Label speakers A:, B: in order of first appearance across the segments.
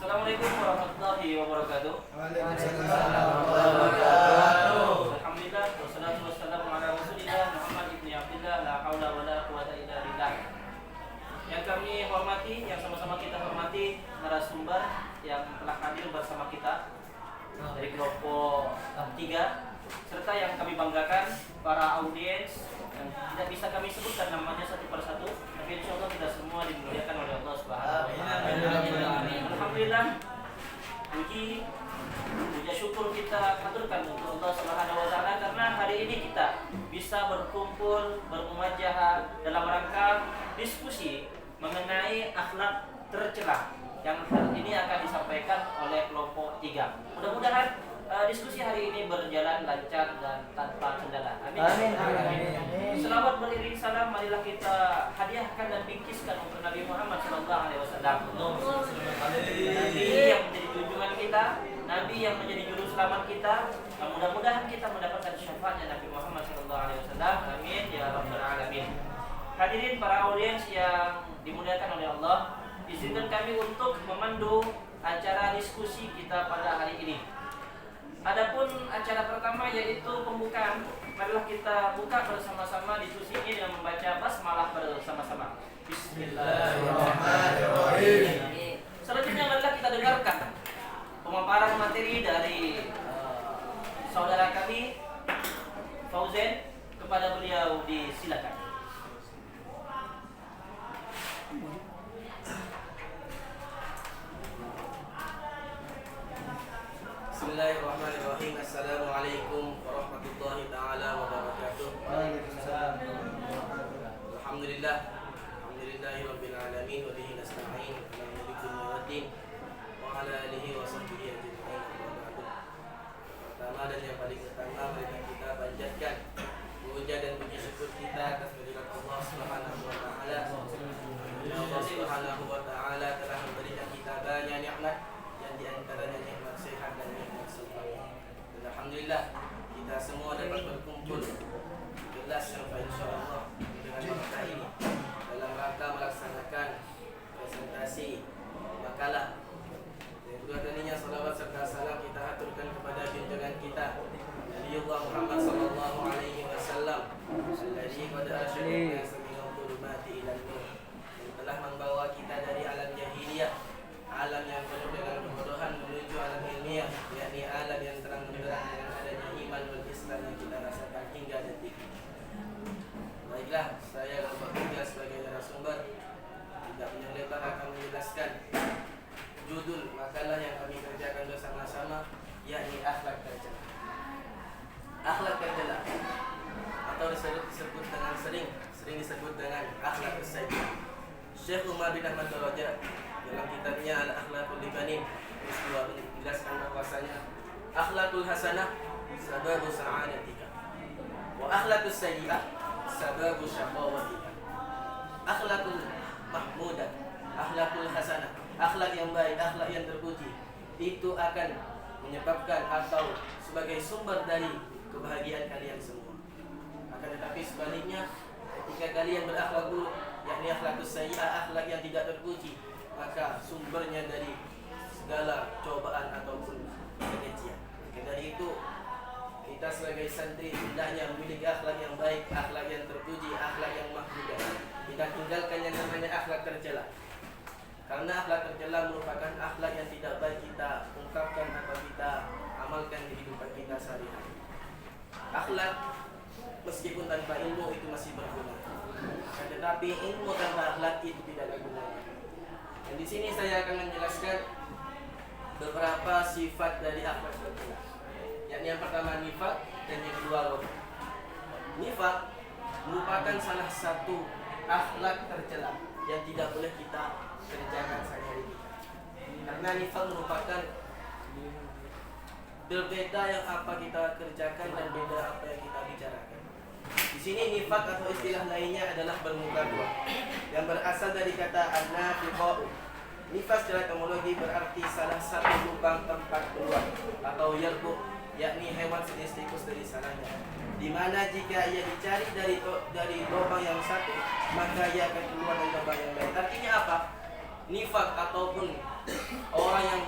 A: Assalamualaikum warahmatullahi wabarakatuh.
B: Waalaikumsalam warahmatullahi wabarakatuh.
A: Alhamdulillah wassalatu wassalamu ala Rasulillah Muhammad ibn Abdullah la haula wala quwata illa billah. Yang kami hormati, yang sama-sama kita hormati narasumber yang telah hadir bersama kita dari kelompok 3, serta yang kami banggakan para audiens yang tidak bisa kami sebutkan namanya satu persatu, tapi insya Allah kita semua dimuliakan oleh Allah Subhanahu wa Ta'ala. Alhamdulillah, puja syukur kita aturkan untuk Allah Subhanahu wa Ta'ala karena hari ini kita bisa berkumpul bermuajahah dalam rangka diskusi mengenai akhlak tercela yang ini akan disampaikan oleh kelompok 3. Mudah-mudahan diskusi hari ini berjalan lancar dan tanpa kendala. Amin. Amin. Selawat beriring salam, marilah kita hadiahkan dan bingkiskan untuk Nabi Muhammad SAW. Nabi yang menjadi junjungan kita, Nabi yang menjadi juru selamat kita. Dan mudah-mudahan kita mendapatkan syafaatnya Nabi Muhammad SAW. Amin ya rabbal alamin. Hadirin para audiens yang dimuliakan oleh Allah, izinkan kami untuk memandu acara diskusi kita pada hari ini. Adapun acara pertama yaitu pembukaan. Marilah kita buka bersama-sama diskusi ini dengan membaca basmalah bersama-sama. Bismillahirrahmanirrahim. Selanjutnya marilah kita dengarkan pemaparan materi dari saudara kami Fauzan. Kepada beliau disilakan.
C: Bismillahirrahmanirrahim. Assalamualaikum warahmatullahi ta'ala wabarakatuh.
B: Waalaikumsalam.
C: Alhamdulillah. Alhamdulillahi rabbil alamin. Wa bihi nasta'in ala umuri dunya waddin. Wa ala alihi wa sahbihi ajma'in. Pertama dan yang paling utama, marilah kita panjatkan puja dan puji syukur kita atas kehadirat Allah Subhanahu wa ta'ala. Allah Subhanahu wa ta'ala telah memberikan kita banyak nikmat, yang di antaranya nikmat sehat dan nikmat sempurna. Dan alhamdulillah kita semua dapat berkumpul di kelas yang insyaallah dengan berkah ini dalam rangka melaksanakan presentasi makalah. Yang kedua kalinya salawat serta salam kita aturkan kepada junjungan kita Nabiullah Muhammad sallallahu alaihi wasallam alladzi qad arsyadana samina dhulumati ila nur, yang telah membawa kita dari alam jahiliyah, alam yang penuh dengan kebodohan, menuju alam ilmiah, yakni alam yang terang benderang dengan adanya iman dan Islam yang kita rasakan hingga detik ini. Baiklah, saya kelompok 3 sebagai narasumber tidak menyelebar akan menjelaskan judul makalah yang kami kerjakan bersama-sama, yakni akhlak tercela. Akhlak tercela atau disebut dengan sering disebut dengan akhlak sayyi'ah. Syekh Umar bin Ahmad Darajat dalam kitabnya Al-Akhlaqul Libanin menjelaskan bahwasanya akhlakul hasanah sababu sa'adatika wa akhlakus sayyi'ah sababu syaqawatika. Akhlakul mahmudah, akhlakul hasanah, akhlak yang baik, akhlak yang terpuji itu akan menyebabkan atau sebagai sumber dari kebahagiaan kalian semua. Akan tetapi sebaliknya, ketika kalian berakhlak buruk, yakni akhlakus sayyi'ah, akhlak yang tidak terpuji, maka sumbernya dari segala cobaan ataupun kekejian. Dari itu kita sebagai santri hendaknya memiliki akhlak yang baik, akhlak yang terpuji, akhlak yang mahmudah. Kita tinggalkan yang namanya akhlak tercela. Karena akhlak tercela merupakan akhlak yang tidak baik kita ungkapkan atau kita amalkan di kehidupan kita sehari-hari. Akhlak meskipun tanpa ilmu itu masih berguna. Tetapi ilmu tanpa akhlak itu tidak ada gunanya. Dan di sini saya akan menjelaskan beberapa sifat dari akhlak tercela. Yakni yang pertama nifaq dan yang kedua loh. Nifaq merupakan salah satu akhlak tercela yang tidak boleh kita kerjakan sehari-hari kita. Karena nifaq merupakan berbeda yang apa kita kerjakan dan beda apa yang kita bicarakan. Di sini nifaq atau istilah lainnya adalah bermuka dua, yang berasal dari kata an-nafiqah. Nifaq secara etimologi berarti salah satu lubang tempat keluar atau yarbu, yakni hewan sejenis tikus dari sananya. Di mana jika ia dicari dari lubang yang satu, maka ia akan keluar dari lubang yang lain. Artinya apa? Nifaq ataupun orang yang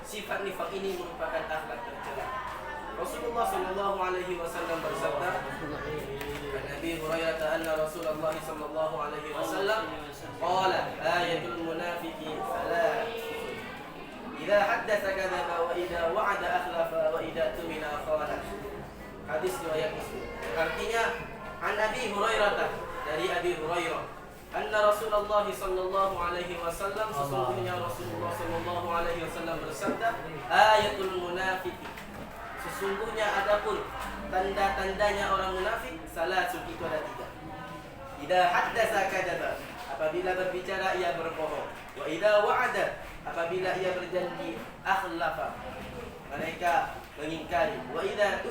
C: sifat nifak ini merupakan akhlak tercela. Rasulullah sallallahu alaihi wasallam bersabda, "An Abi Hurairah anna Rasulullah sallallahu alaihi wasallam qala ayatul munafiqi salat. Idza haddatsa kadzaba wa idza wa'ada akhlafa wa idza tumina khana." Hadis riwayat Muslim. Artinya an Abi Hurairah, dari Abi Hurairah, anna Rasulullah sallallahu alaihi wasallam, sesungguhnya Rasulullah sallallahu alaihi wasallam bersabda, ayatul munafiqi, sesungguhnya adapun tanda-tandanya orang munafik, salasun, itu ada 3. Idza haddatsa kadzaba, apabila berbicara ia berbohong. Wa idza wa'ada, apabila ia berjanji, akhlafa, mereka mengingkari. Wa idza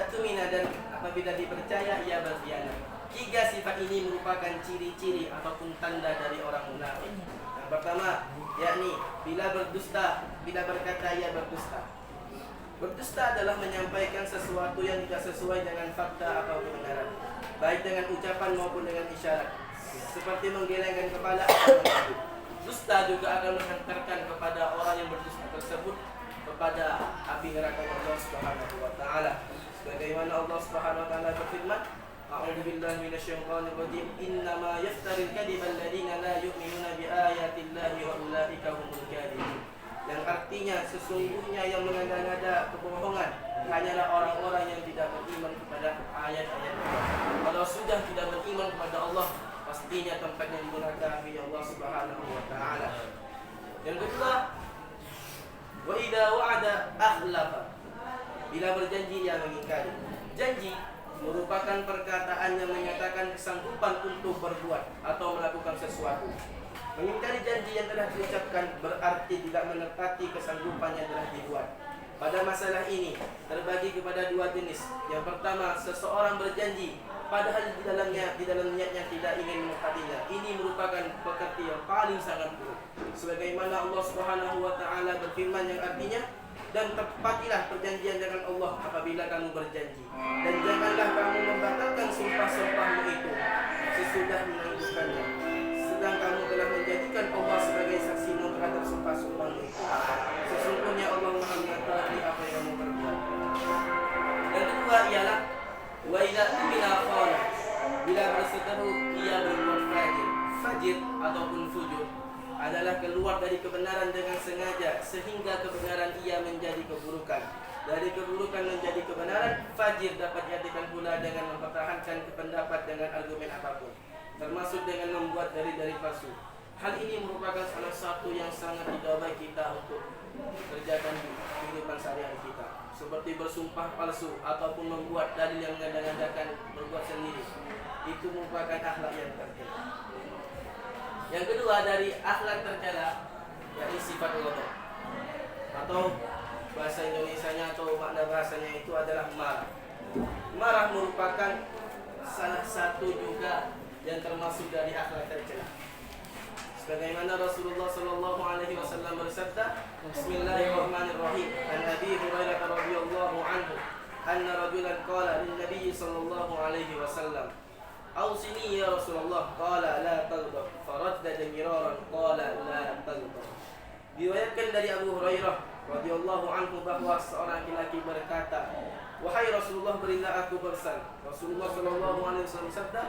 C: tumina, dan apabila dipercaya ia berkhianat. 3 sifat ini merupakan ciri-ciri ataupun tanda dari orang munafik. Yang pertama, yakni bila berdusta, bila berkata ia berdusta. Berdusta adalah menyampaikan sesuatu yang tidak sesuai dengan fakta atau kebenaran, baik dengan ucapan maupun dengan isyarat, seperti menggelengkan kepala atau mengangguk. Dusta juga akan menghantarkan kepada orang yang berdusta tersebut kepada api neraka Allah Subhanahu wa taala. Sebagaimana Allah Subhanahu wa taala berfirman, "A'udzu billahi minasyaitonir rajim. Innama yaftaril kadiba alladziina la yu'minuna biayatillahi wa ulaika humul kadhibun." Yang artinya sesungguhnya yang mengada-ngada kebohongan hanyalah orang-orang yang tidak beriman kepada ayat-ayat Allah. Kalau sudah tidak beriman kepada Allah, pastinya tempatnya di neraka Allah Subhanahu wa taala. Yang kedua, wa idza wa'ada akhlafa, bila berjanji ia mengingkari. Janji merupakan perkataan yang menyatakan kesanggupan untuk berbuat atau melakukan sesuatu. Mengingkari janji yang telah diucapkan berarti tidak menepati kesanggupan yang telah dibuat. Pada masalah ini terbagi kepada 2 jenis. Yang pertama, seseorang berjanji padahal di dalam niatnya tidak ingin menepatinya. Ini merupakan pekerti yang paling sangat buruk. Sebagaimana Allah Subhanahu wa taala berfirman yang artinya, "Dan tepatilah perjanjian dengan Allah apabila kamu berjanji, dan janganlah kamu membatalkan sumpah-sumpahmu itu sesudah menangguhkannya, sedang kamu telah menjadikan Allah sebagai saksimu terhadap sumpah-sumpahmu itu. Sesungguhnya Allah Maha mengetahui apa yang kamu perbuat." Yang kedua ialah wa idza tumina khana, bila berseteru ia berbuat fajir. Fajir ataupun fujur adalah keluar dari kebenaran dengan sengaja sehingga kebenaran ia menjadi keburukan. Dari keburukan menjadi kebenaran. Fajir dapat diartikan pula dengan mempertahankan pendapat dengan argumen apapun, termasuk dengan membuat dalil palsu. Hal ini merupakan salah satu yang sangat didawai kita untuk kerjakan di kehidupan sehari-hari kita, seperti bersumpah palsu ataupun membuat dalil yang mengada-ngadakan berbuat sendiri. Itu merupakan akhlak yang tercela. Yang kedua dari akhlak tercela, yakni sifat ghadab, atau bahasa Indonesianya atau makna bahasanya itu adalah marah. Marah merupakan salah satu juga yang termasuk dari akhlak tercela. Sebagaimana Rasulullah sallallahu alaihi wasallam bersabda, "Bismillahirrahmanirrahim. An Abi Hurairah radhiyallahu anhu anna rajulan qala lin Nabi sallallahu alaihi wasallam, "Awsini ya Rasulullah." Qala la taghdab. Faraddada miraran qala la taghdab. Diriwayatkan dari Abu Hurairah radhiyallahu anhu bahwa seorang laki-laki berkata, "Wahai Rasulullah, berilah aku pesan." Rasulullah sallallahu alaihi wasallam bersabda,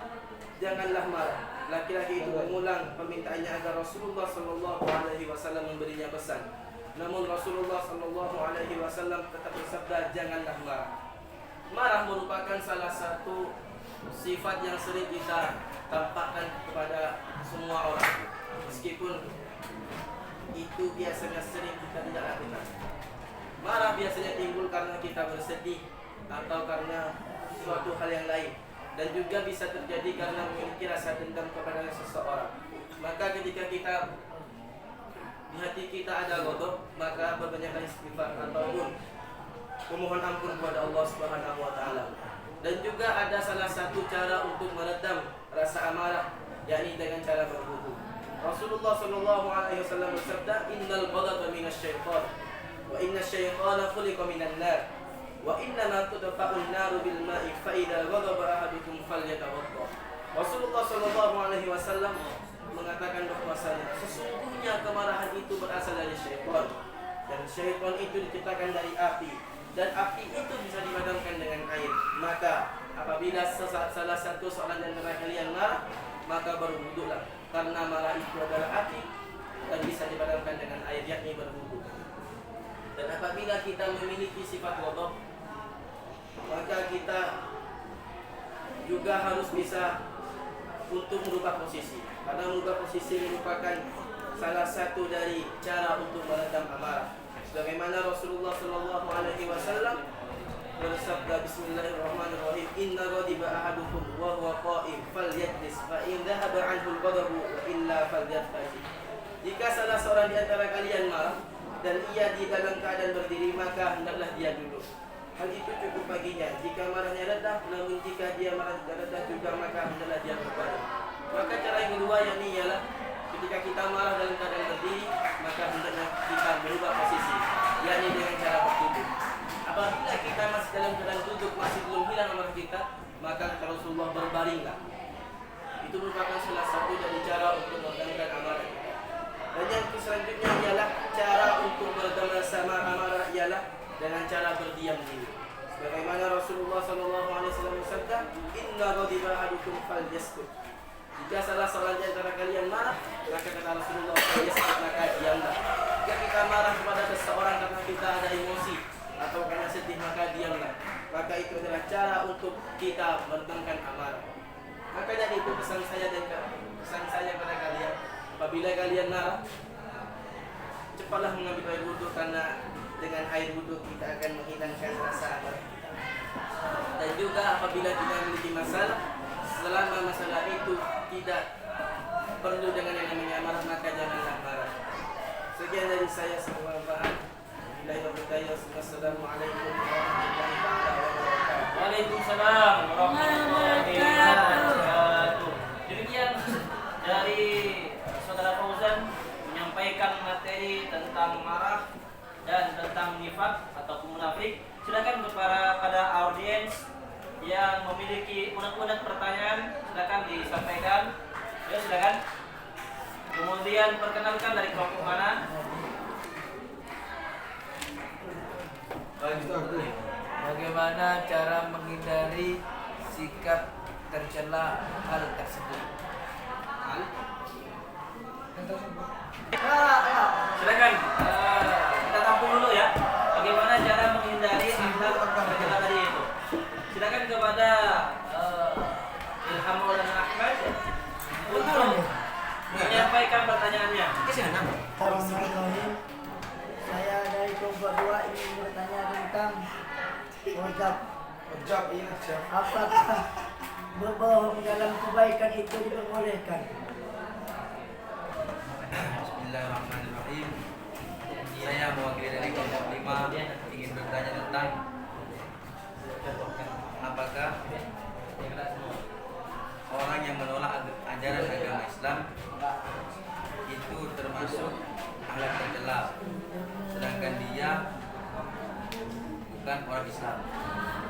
C: "Janganlah marah." Laki-laki itu mengulang permintaannya agar Rasulullah sallallahu alaihi wasallam memberinya pesan. Namun Rasulullah sallallahu alaihi wasallam tetap bersabda, "Janganlah marah." Marah merupakan salah satu sifat yang sering kita tampakkan kepada semua orang, meskipun itu biasanya sering kita tidak lakukan. Marah biasanya timbul karena kita bersedih atau karena suatu hal yang lain, dan juga bisa terjadi karena memiliki rasa dendam kepada seseorang. Maka ketika kita di hati kita ada ghadab, maka berbanyaklah istighfar ataupun memohon ampun kepada Allah Subhanahu wa taala. Dan juga ada salah satu cara untuk meredam rasa amarah, yakni dengan cara berwudu. Rasulullah sallallahu alaihi wasallam bersabda, "Innal ghadaba minasyaitan wa innasyaitan khuliqa minan nar wa innama tudfa'un naru bil ma'i fa idza ghadaba ahadukum falyatawadda." Rasulullah sallallahu alaihi wasallam mengatakan bahwasanya sesungguhnya kemarahan itu berasal dari syaitan, Dan syaitan itu diciptakan dari api, dan api itu bisa dipadamkan dengan air. Maka apabila salah satu seorang di antara kalian marah, maka berwuduklah, karena marah itu adalah api dan bisa dipadamkan dengan air, yakni berwuduk. Dan apabila kita memiliki sifat ghadab, maka kita juga harus bisa untuk merubah posisi, karena merubah posisi merupakan salah satu dari cara untuk meredam amarah. Sebagaimana Rasulullah sallallahu alaihi wasallam bersabda, Bismillahirrahmanirrahim, inna ghadiba ahadukum wa huwa qa'im falyajlis fa in dhahaba 'anhu al-ghadabu wa illa falyartaji. Jika salah seorang di antara kalian marah dan ia di dalam keadaan berdiri, maka hendaklah dia duduk. Hal itu cukup baginya jika marahnya reda, namun jika dia marah tidak reda juga, maka hendaklah dia berbaring. Maka cara yang kedua yakni ialah ketika kita marah dalam keadaan berdiri, maka hendaknya kita berubah posisi, yakni dengan cara berduduk. Apabila kita masih dalam keadaan duduk, masih belum hilang amarah kita, maka kata Rasulullah, berbaringlah. Itu merupakan salah satu dari cara untuk meredamkan amarah kita. Dan yang selanjutnya ialah cara untuk meredam rasa amarah ialah dengan cara berdiam diri. Sebagaimana Rasulullah SAW bersabda, inna ghadiba ahadukum falyaskut. Jika salah seorang di antara kalian marah, maka kata Rasulullah, falyaskut, maka diamlah. Jika kita marah kepada seseorang karena kita ada emosi atau karena sedih, maka diamlah. Maka itu adalah cara untuk kita meredamkan amarah. Maka dari itu pesan saya kepada kalian, apabila kalian marah, cepatlah mengambil air wudhu, karena dengan air wudhu kita akan menghilangkan rasa amarah kita. Dan juga apabila kita memiliki masalah, selama masalah itu tidak perlu dengan yang namanya amarah, maka janganlah marah. Sekian dari saya, semoga bermanfaat. Wassalamualaikum warahmatullahi wabarakatuh.
A: Waalaikumsalam warahmatullahi wabarakatuh. Demikian dari Saudara Fauzan menyampaikan materi tentang marah dan tentang nifak atau munafik. Silakan pada audiens yang memiliki unek-unek pertanyaan, silakan disampaikan. Ya, silakan. Kemudian perkenalkan dari kelompok mana?
B: Bagaimana cara menghindari sikap tercela hal tersebut?
A: Silakan kita tampung dulu ya. Bagaimana cara menghindari akhlak tercela tadi itu? Silakan kepada Ilham Maulana Ahmad untuk menyampaikan pertanyaannya.
D: Bismillahirrahmanirrahim. Saya dari kelompok 2 ingin bertanya tentang hujab. Apakah berbohong dalam kebaikan itu diperbolehkan?
B: Bismillahirrahmanirrahim. Saya mewakili dari kelompok 5 ingin bertanya tentang apakah orang yang menolak ajaran agama Islam itu termasuk akhlak tercela, sedangkan dia bukan orang Islam.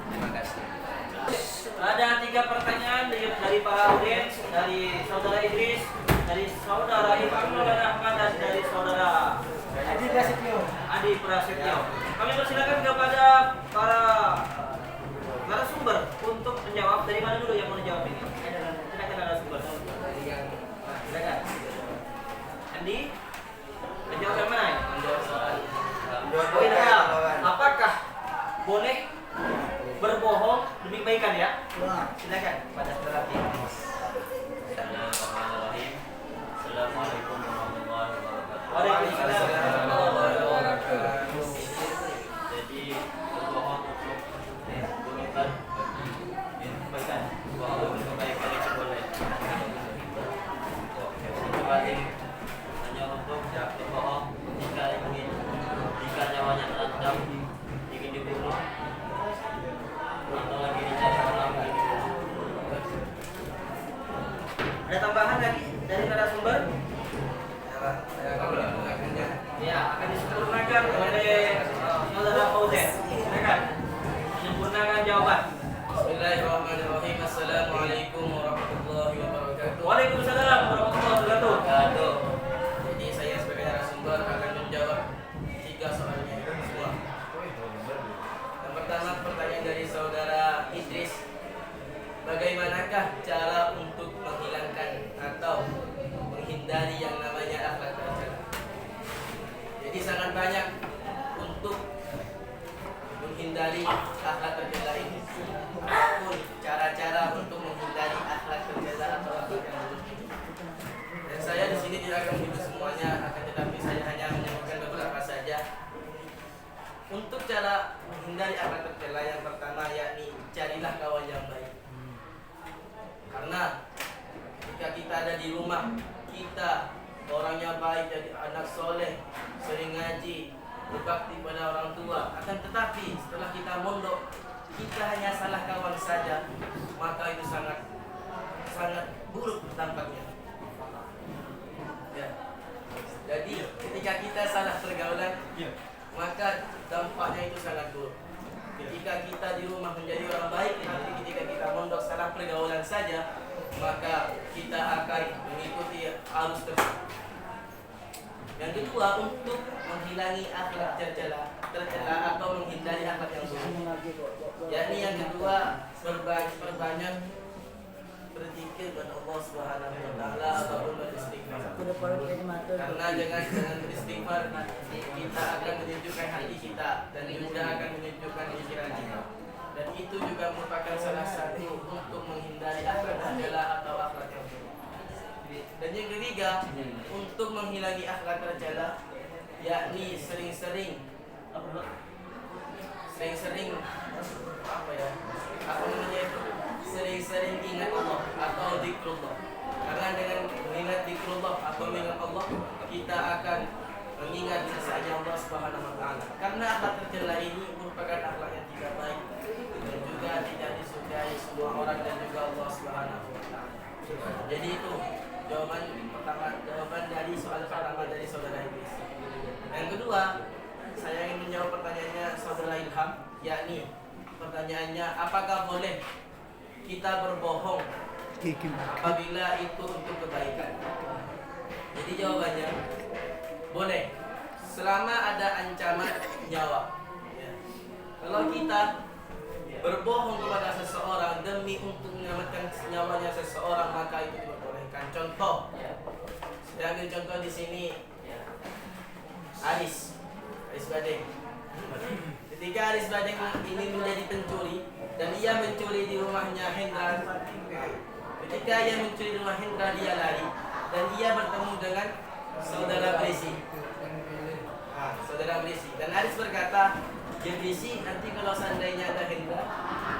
B: Terima kasih.
A: Ada 3 pertanyaan dari para audiens, dari Saudara Idris, dari Saudara Ilham Maulana Ahmad, dan dari Saudara Adi Prasetyo. Kami persilakan kepada para narasumber untuk menjawab. Dari mana dulu yang mau menjawab ini? Silakan narasumber. Silakan. Andi, menjawab yang mana? Poin A, apakah boleh berbohong demi kebaikan ya? Silakan pada saudara Adi.
E: Bismillahirrahmanirrahim. Assalamualaikum warahmatullahi wabarakatuh.
A: Waalaikumsalam warahmatullahi wabarakatuh.
E: Jadi berbohong untuk kebaikan, kebaikan, bohong untuk kebaikan itu boleh. Kembali hanya untuk berbohong jika nyawanya terancam, ingin dibunuh, atau lagi dicari orang ingin dibunuh.
A: Ada tambahan lagi dari narasumber? Ya, akan disempurnakan oleh Saudara Fauzan. Silakan menyempurnakan jawaban.
C: Bismillahirrahmanirrahim. Assalamualaikum warahmatullahi wabarakatuh.
A: Waalaikumsalam warahmatullahi wabarakatuh.
C: Jadi saya sebagai narasumber akan menjawab 3 soal orang yang baik. Karena jika kita ada di rumah, kita orangnya baik, jadi anak soleh, sering ngaji, berbakti pada orang tua. Akan tetapi setelah kita mondok, kita hanya salah kawan saja, maka itu sangat buruk dampaknya. Ya. Jadi ketika kita salah pergaulan, maka dampaknya itu sangat buruk. Ketika kita di rumah menjadi orang baik, tapi ketika kita mondok salah pergaulan saja, maka kita akan mengikuti arus tersebut. Yang kedua, untuk menghilangi akhlak tercela atau menghindari akhlak yang buruk. Yakni yang kedua, perbanyak berzikir kepada Allah Subhanahu wa taala ataupun beristighfar. Karena jangan beristighfar, kita akan menyejukkan hati kita dan juga akan menyejukkan pikiran kita. Dan itu juga merupakan salah satu untuk menghindari akhlak tercela atau akhlak yang buruk. Dan yang ketiga, untuk menghilangi akhlak tercela, yakni sering-sering sering-sering ingat Allah atau zikrullah. Karena dengan mengingat zikrullah atau mengingat Allah, kita akan mengingat sesanya Allah Subhanahu wa taala. Karena akhlak tercela ini merupakan akhlak yang tidak baik dan juga tidak disukai semua orang dan juga Allah Subhanahu wa taala. Jadi itu jawaban dari soal pertama dari saudara Idris. Yang kedua, saya ingin menjawab pertanyaannya saudara Ilham, yakni pertanyaannya, apakah boleh kita berbohong apabila itu untuk kebaikan? Jadi jawabannya boleh, selama ada ancaman nyawa. Ya. Kalau kita berbohong kepada seseorang demi untuk menyelamatkan nyawanya seseorang, maka itu diperbolehkan. Contoh, saya ambil contoh di sini, Aris Badeng. Ketika Aris Badeng ini menjadi pencuri dan ia mencuri di rumahnya Hendra. Ketika ia mencuri di rumah Hendra, dia lari dan ia bertemu dengan saudara Bresi. Saudara Bresi. Dan Aris berkata, "Ya Bresi, nanti kalau seandainya ada Hendra,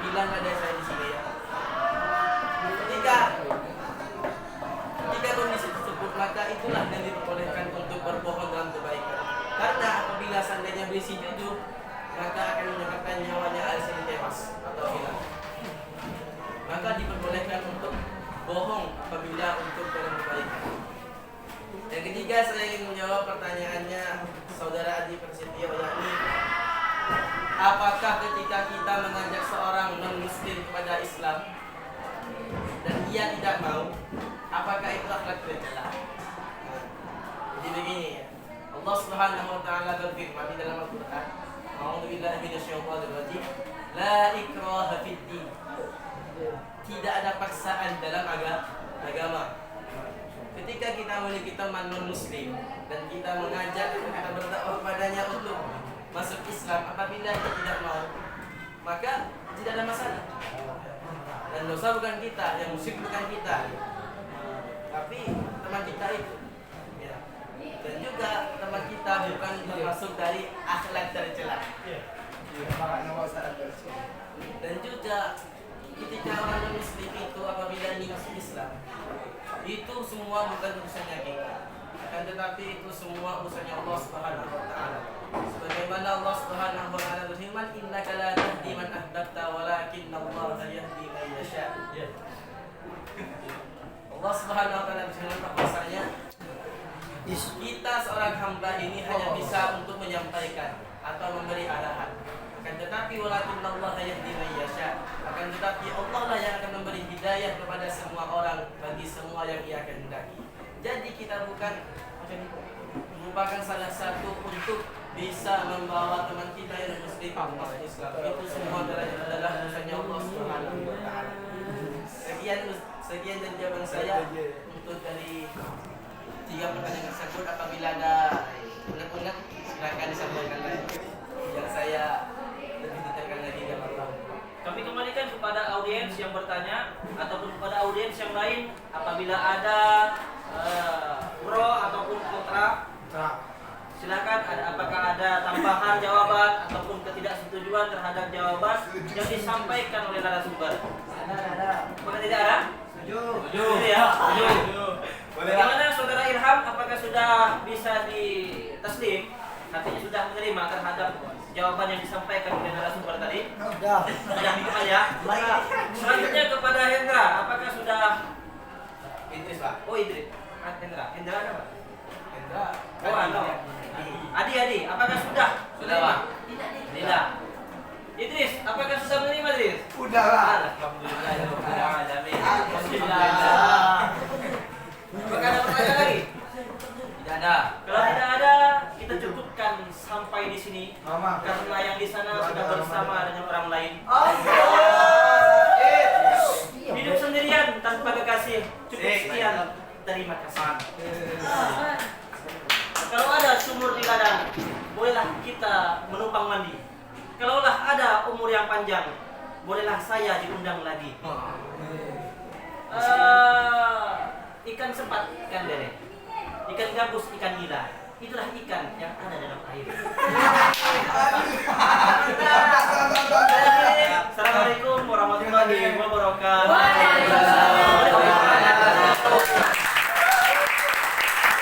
C: bilang ada saya di sini ya." Ketika kondisi tersebut, maka itulah yang diperbolehkan untuk berbohong dalam kebaikan. Karena apabila seandainya Bresi jujur, maka akan menyebabkan nyawanya Aris ini tewas atau hilang. Maka diperbolehkan untuk bohong apabila untuk dalam kebaikan. Yang ketiga, saya ingin menjawab pertanyaannya saudara Adi Prasetyo, yakni apakah ketika kita mengajak seorang non-muslim kepada Islam dan ia tidak mau, apakah itu akhlak tercela? Jadi begini ya, Allah Subhanahu wa taala berfirman di dalam Al-Qur'an, "A'udzubillahi minasyaitonir rajim. La ikraha fid din." Tidak ada paksaan dalam agama. Ketika kita memiliki teman non-muslim dan kita mengajak, kita berdakwah padanya untuk masuk Islam, apabila dia tidak mau, maka tidak ada masalah. Dan dosa bukan kita, yang musyrik bukan kita, tapi teman kita itu. Ya. Dan juga teman kita bukan termasuk dari akhlak tercela. Dan juga ketika orang non-muslim itu apabila ini masuk Islam, itu semua bukan urusannya kita, akan tetapi itu semua urusannya Allah Subhanahu wa taala. Sebagaimana Allah Subhanahu wa taala berfirman, "Innaka la tahdi man ahbabta walakinnallaha yahdi man yasha." Allah Subhanahu wa taala berfirman bahwasanya kita seorang hamba ini hanya bisa untuk menyampaikan atau memberi arahan. Akan tetapi walakinnallaha yahdi man yasha. Akan tetapi Allah lah yang akan memberi hidayah kepada semua orang bagi semua yang Ia kehendaki. Jadi kita merupakan salah satu untuk bisa membawa teman kita yang muslim masuk Islam. Itu semua adalah urusannya Allah Subhanahu wa taala. Sekian dan jawaban saya untuk dari 3 pertanyaan tersebut. Apabila ada unek-unek, silakan disampaikan lagi. Yang saya lebih detailkan lagi ya Allah.
A: Kami kembalikan kepada audiens yang bertanya ataupun kepada audiens yang lain, apabila ada pro ataupun kontra Silakan, apakah ada tambahan jawaban ataupun ketidaksetujuan terhadap jawaban yang disampaikan oleh narasumber?
D: Ada.
A: Apakah tidak ada?
D: Setuju.
A: Setuju ya? Setuju. Bagaimana Saudara Ilham? Apakah sudah bisa ditaslim? Artinya sudah menerima terhadap jawaban yang disampaikan oleh narasumber tadi?
D: Sudah.
A: Sudah minum ya? Selanjutnya kepada Hendra, apakah sudah?
B: Idris Pak.
A: Oh Idris, Hendra ada Pak?
B: Hendra.
A: Oh ada. Adi, apakah sudah?
B: Sudah, Pak.
A: Tidak. Idris, apakah sudah menerima Idris?
D: Sudah lah.
A: Alhamdulillah ya Rabbil alamin.
D: Alhamdulillah.
A: Apakah ada pertanyaan lagi?
B: Tidak ada.
A: Kalau tidak ada, kita cukupkan sampai di sini.
D: Mama.
A: Karena yang di sana sudah bersama dengan orang lain. Hidup sendirian tanpa kekasih. Cukup sekian. Terima kasih. Kalau ada sumur di ladang, bolehlah kita menumpang mandi. Kalaulah ada umur yang panjang, bolehlah saya diundang lagi. Ikan sepat, ikan lele, ikan gabus, ikan nila. Itulah ikan yang ada dalam air. Assalamualaikum warahmatullahi wabarakatuh.